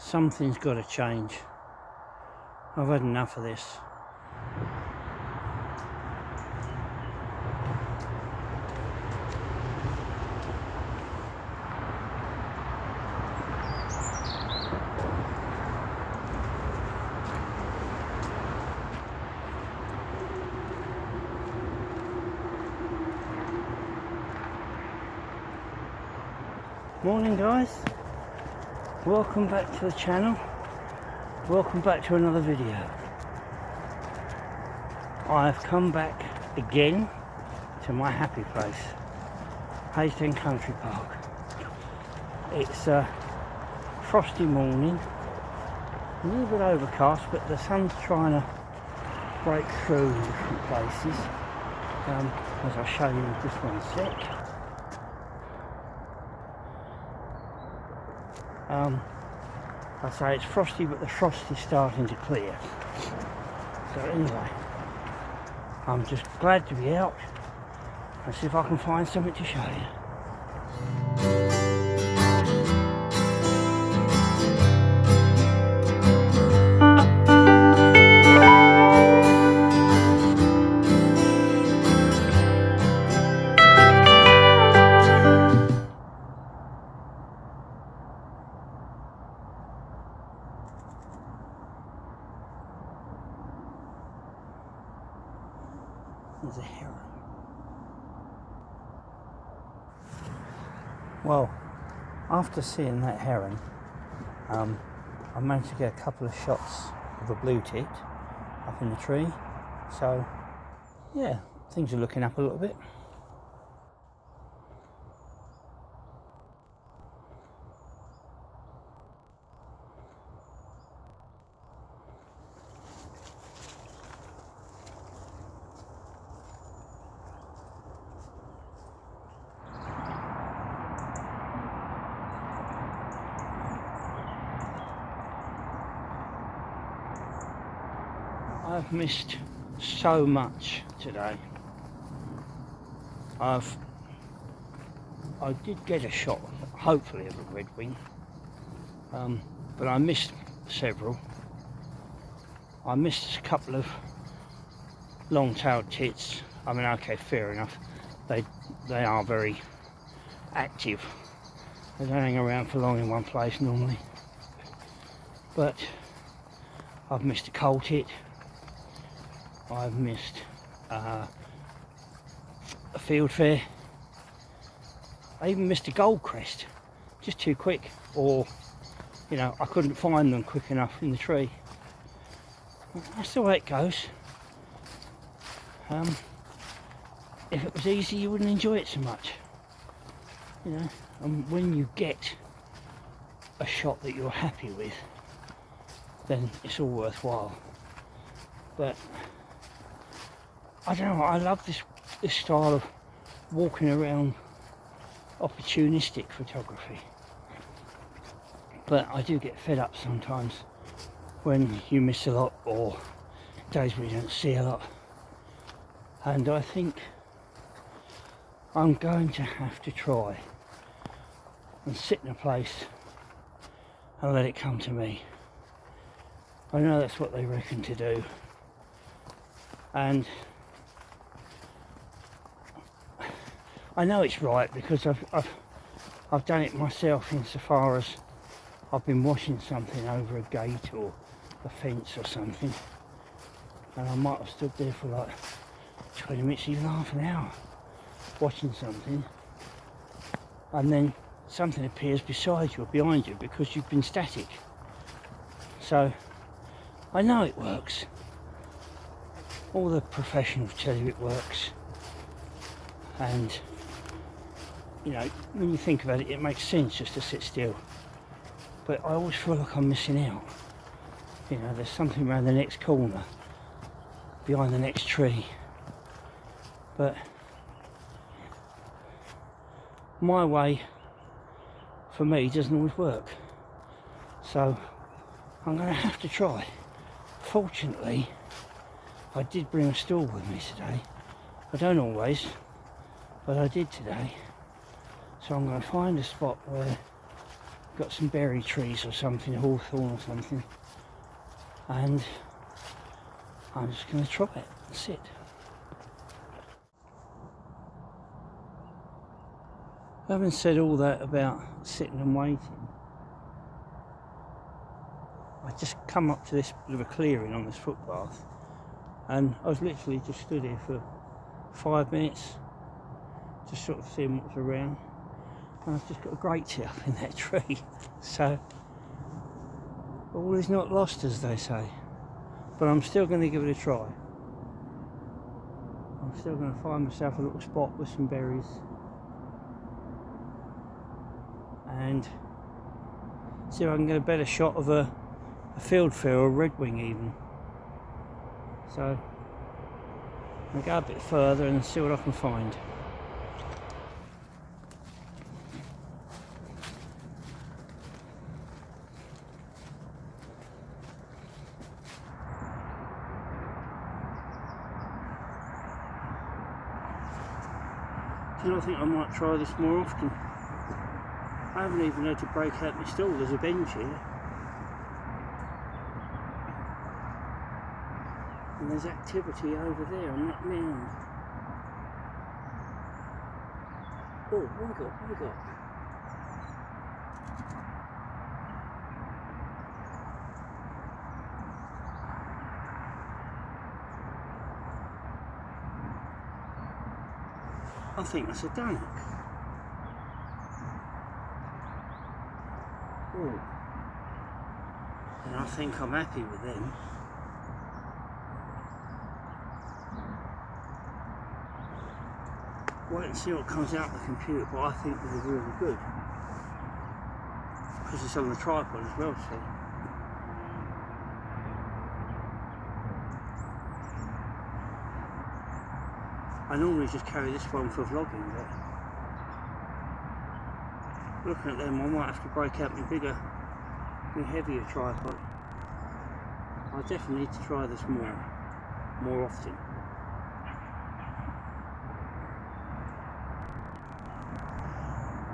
Something's got to change. I've had enough of this. Morning guys, welcome back to the channel, welcome back to another video. I've come back again to my happy place, Haysden Country Park. It's a frosty morning, a little bit overcast, but the sun's trying to break through in different places, as I'll show you in just one sec. I say it's frosty, but the frost is starting to clear. So anyway, I'm just glad to be out and see if I can find something to show you. There's a heron. Well, after seeing that heron, I managed to get a couple of shots of a blue tit up in the tree. So, yeah, things are looking up a little bit. I've missed so much today. I did get a shot, hopefully, of a redwing, but I missed several. I missed a couple of long-tailed tits. I mean, okay, fair enough. They are very active. They don't hang around for long in one place normally. But I've missed a coal tit. I've missed a fieldfare. I even missed a goldcrest, just too quick, or you know, I couldn't find them quick enough in the tree. That's the way it goes. If it was easy, you wouldn't enjoy it so much, you know. And when you get a shot that you're happy with, then it's all worthwhile. But I don't know, I love this style of walking around opportunistic photography. But I do get fed up sometimes when you miss a lot, or days where you don't see a lot. And I think I'm going to have to try and sit in a place and let it come to me. I know that's what they reckon to do. And I know it's right, because I've done it myself, insofar as I've been watching something over a gate or a fence or something, and I might have stood there for like 20 minutes, even half an hour, watching something, and then something appears beside you or behind you because you've been static. So I know it works. All the professionals tell you it works, and you know, when you think about it, it makes sense just to sit still. But I always feel like I'm missing out. You know, there's something around the next corner, behind the next tree. But my way, for me, doesn't always work. So I'm going to have to try. Fortunately, I did bring a stool with me today. I don't always, but I did today. So I'm going to find a spot where got some berry trees or something, hawthorn or something, and I'm just going to try it and sit. Having said all that about sitting and waiting, I just come up to this bit of a clearing on this footpath, and I was literally just stood here for 5 minutes, just sort of seeing what's around, and I've just got a great tea up in that tree. So all is not lost, as they say, but I'm still going to give it a try. I'm still going to find myself a little spot with some berries and see if I can get a better shot of a fieldfare or a redwing even. So I'll go a bit further and see what I can find. Do you know, I think I might try this more often. I haven't even had to break out my stall. There's a bench here. And there's activity over there on that mound. Oh, what have we got? What have we got? I think that's a dunnock. Oh. And I think I'm happy with them. Wait and see what comes out of the computer, but I think they're really good. Because it's on the tripod as well, see. I normally just carry this one for vlogging, but looking at them I might have to break out my bigger, my heavier tripod. I definitely need to try this more often.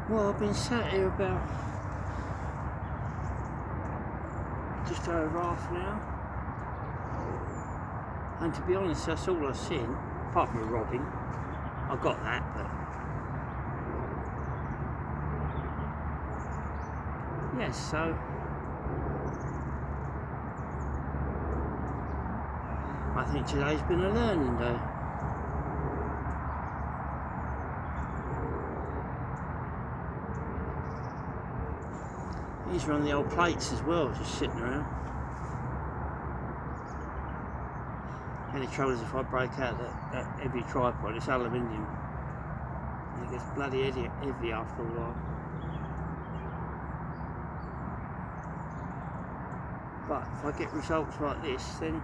Well, I've been sat here about just over half an hour, and to be honest, that's all I've seen, apart from the robbing. I got that, but yes, so I think today's been a learning day. These are on the old plates as well, just sitting around. Any trouble is if I break out that heavy tripod, it's aluminium, and it gets bloody heavy after a while. But if I get results like this, then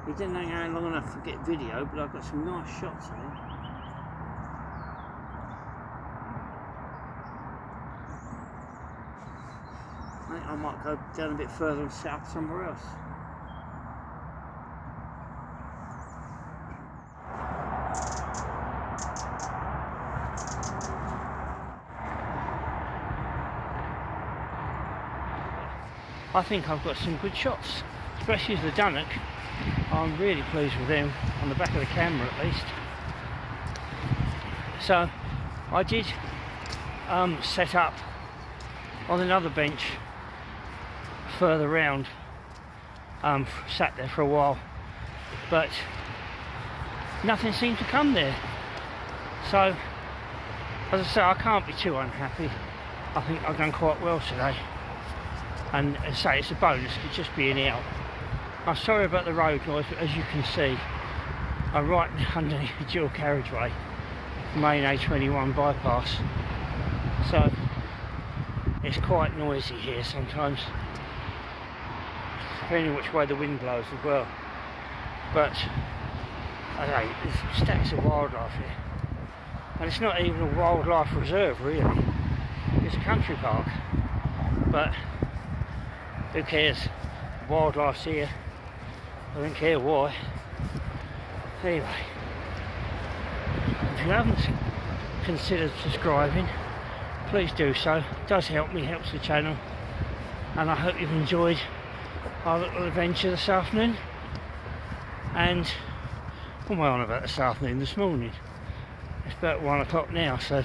it didn't hang around long enough to get video, but I've got some nice shots here. I might go down a bit further and set up somewhere else. I think I've got some good shots, especially as the dunnock. I'm really pleased with them, on the back of the camera at least. So I did set up on another bench further round, sat there for a while, but nothing seemed to come there. So as I say, I can't be too unhappy. I think I've done quite well today, and as I say, it's a bonus to just being out. I'm sorry about the road noise, but as you can see, I'm right underneath the dual carriageway, main A21 bypass, so it's quite noisy here sometimes, depending which way the wind blows as well. But I don't know, there's stacks of wildlife here, and it's not even a wildlife reserve really, it's a country park, but who cares? Wildlife's here, I don't care why. Anyway, if you haven't considered subscribing, please do so. It does help me, helps the channel, and I hope you've enjoyed our little adventure this afternoon. And what am I on about this afternoon? This morning. It's about 1 o'clock now, so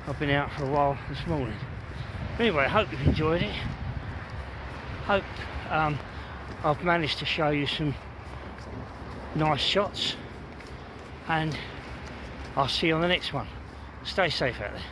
I've been out for a while this morning. Anyway, I hope you've enjoyed it. Hope I've managed to show you some nice shots, and I'll see you on the next one. Stay safe out there.